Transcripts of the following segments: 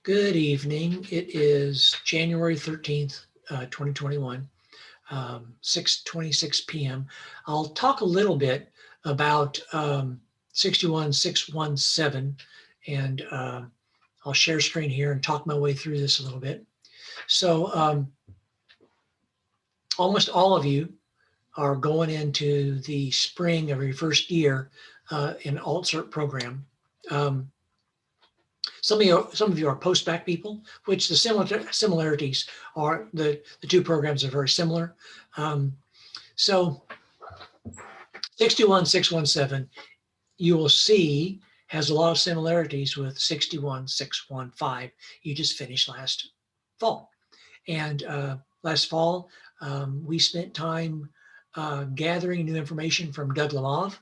Good evening. It is January 13th, 2021, 6:26 p.m. I'll talk a little bit about 61617, and I'll share screen here and talk my way through this a little bit. So almost all of you are going into the spring of your first year in alt-cert program. Some of you are post-bac people, which the similarities are the two programs are very similar. So 61617, you will see, has a lot of similarities with 61615 you just finished last fall. And last fall, we spent time gathering new information from Doug Lemov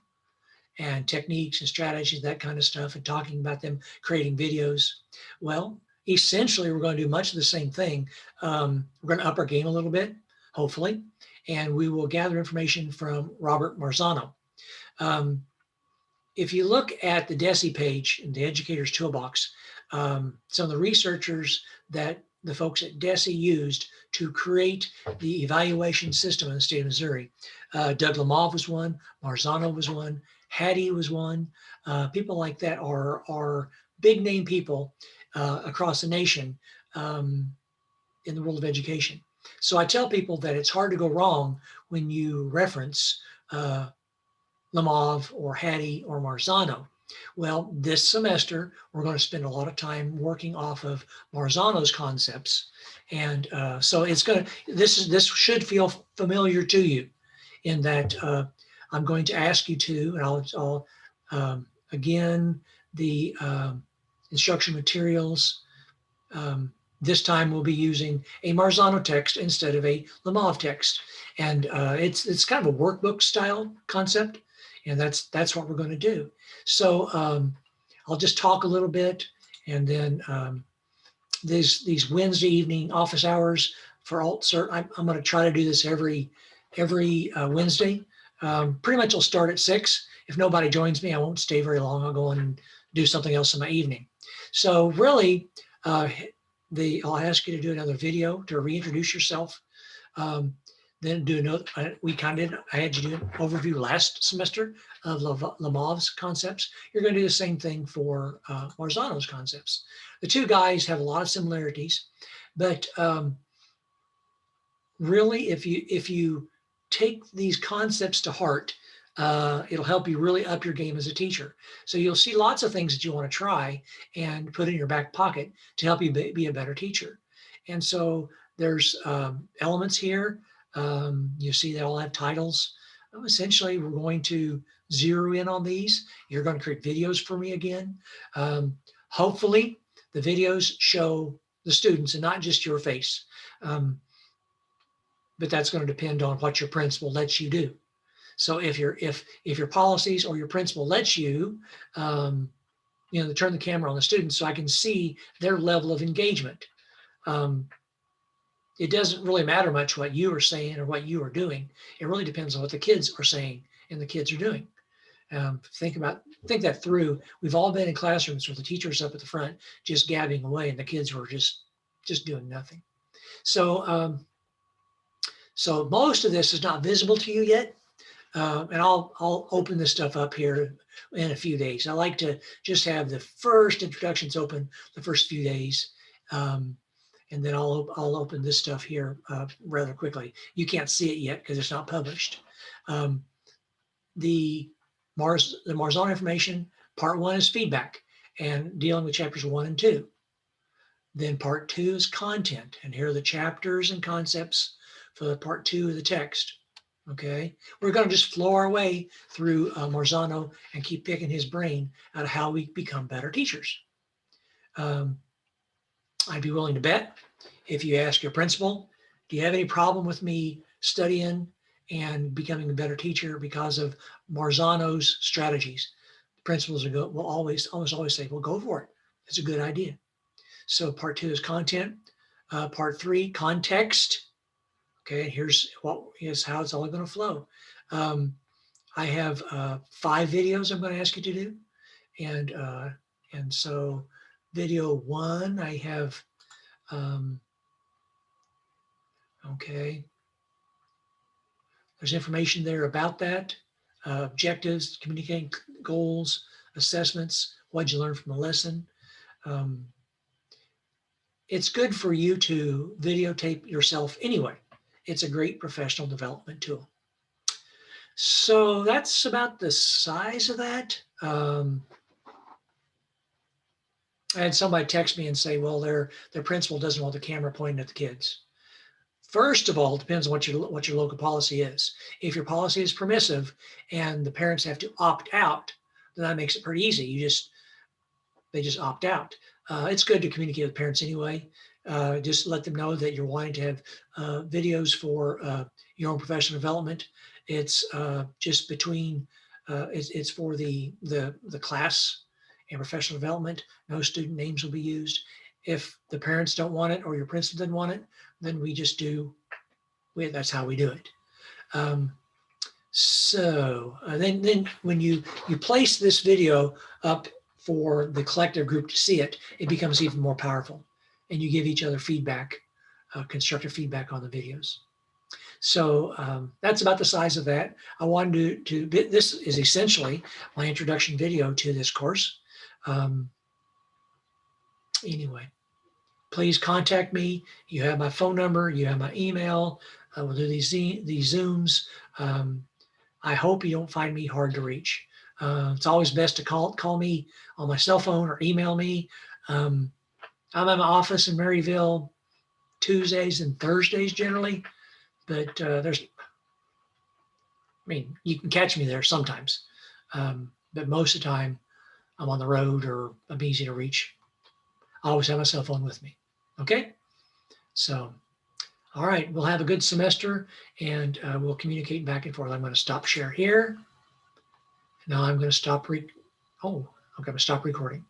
and techniques and strategies, that kind of stuff, and talking about them, creating videos. Well, essentially, we're going to do much of the same thing. We're going to up our game a little bit, hopefully, and we will gather information from Robert Marzano. If you look at the DESE page in the Educator's Toolbox, some of the researchers that the folks at DESE used to create the evaluation system in the state of Missouri, Doug Lemov was one, Marzano was one, Hattie was one. People like that are big name people across the nation in the world of education. So I tell people that it's hard to go wrong when you reference Lemov or Hattie or Marzano. Well, this semester, we're going to spend a lot of time working off of Marzano's concepts. And so it's going to, this should feel familiar to you in that I'm going to ask you to, and I'll again, the instruction materials, this time we'll be using a Marzano text instead of a Lemov text. And it's kind of a workbook style concept, and that's what we're going to do. So I'll just talk a little bit, and then these Wednesday evening office hours for alt-cert, I'm going to try to do this every Wednesday. Pretty much I'll start at 6. If nobody joins me, I won't stay very long. I'll go on and do something else in my evening. So really, I'll ask you to do another video to reintroduce yourself. Then do another, I had you do an overview last semester of Lemov's concepts. You're going to do the same thing for Marzano's concepts. The two guys have a lot of similarities, but really, if you take these concepts to heart, it'll help you really up your game as a teacher. So you'll see lots of things that you want to try and put in your back pocket to help you be a better teacher. And so there's elements here. You see they all have titles. Essentially, we're going to zero in on these. You're going to create videos for me again. Hopefully, the videos show the students and not just your face. But that's going to depend on what your principal lets you do. So if your policies or your principal lets you, turn the camera on the students so I can see their level of engagement. It doesn't really matter much what you are saying or what you are doing. It really depends on what the kids are saying and the kids are doing. Think that through. We've all been in classrooms where the teacher's up at the front just gabbing away and the kids were just doing nothing. So so most of this is not visible to you yet. And I'll open this stuff up here in a few days. I like to just have the first introductions open the first few days. And then I'll open this stuff here rather quickly. You can't see it yet because it's not published. The Marzano information, part 1 is feedback and dealing with chapters 1 and 2. Then part 2 is content, and here are the chapters and concepts for the part 2 of the text. Okay, we're going to just flow our way through Marzano and keep picking his brain out of how we become better teachers. I'd be willing to bet if you ask your principal, do you have any problem with me studying and becoming a better teacher because of Marzano's strategies? The principals will almost always say, well, go for it. It's a good idea. So part 2 is content. Part 3, context. Okay, here's how it's all going to flow. I have 5 videos I'm going to ask you to do, and so video 1, I have, okay, there's information there about that, objectives, communicating goals, assessments, what'd you learn from the lesson. It's good for you to videotape yourself anyway. It's a great professional development tool. So that's about the size of that. I had somebody text me and say, well, their principal doesn't want the camera pointing at the kids. First of all, it depends on what your local policy is. If your policy is permissive and the parents have to opt out, then that makes it pretty easy. They just opt out. It's good to communicate with parents anyway. Just let them know that you're wanting to have videos for your own professional development. It's just between, it's for the class and professional development. No student names will be used. If the parents don't want it or your principal didn't want it, then we just do, that's how we do it. Then when you place this video up for the collective group to see it, it becomes even more powerful. And you give each other feedback, constructive feedback on the videos. So that's about the size of that. I wanted this is essentially my introduction video to this course. Anyway, please contact me. You have my phone number, you have my email. We'll do these Zooms. I hope you don't find me hard to reach. It's always best to call me on my cell phone or email me. I'm at my office in Maryville Tuesdays and Thursdays generally, but you can catch me there sometimes. But most of the time I'm on the road or I'm easy to reach. I always have my cell phone with me. Okay. So, all right, we'll have a good semester and we'll communicate back and forth. I'm going to stop share here. Now I'm going to stop I'm going to stop recording.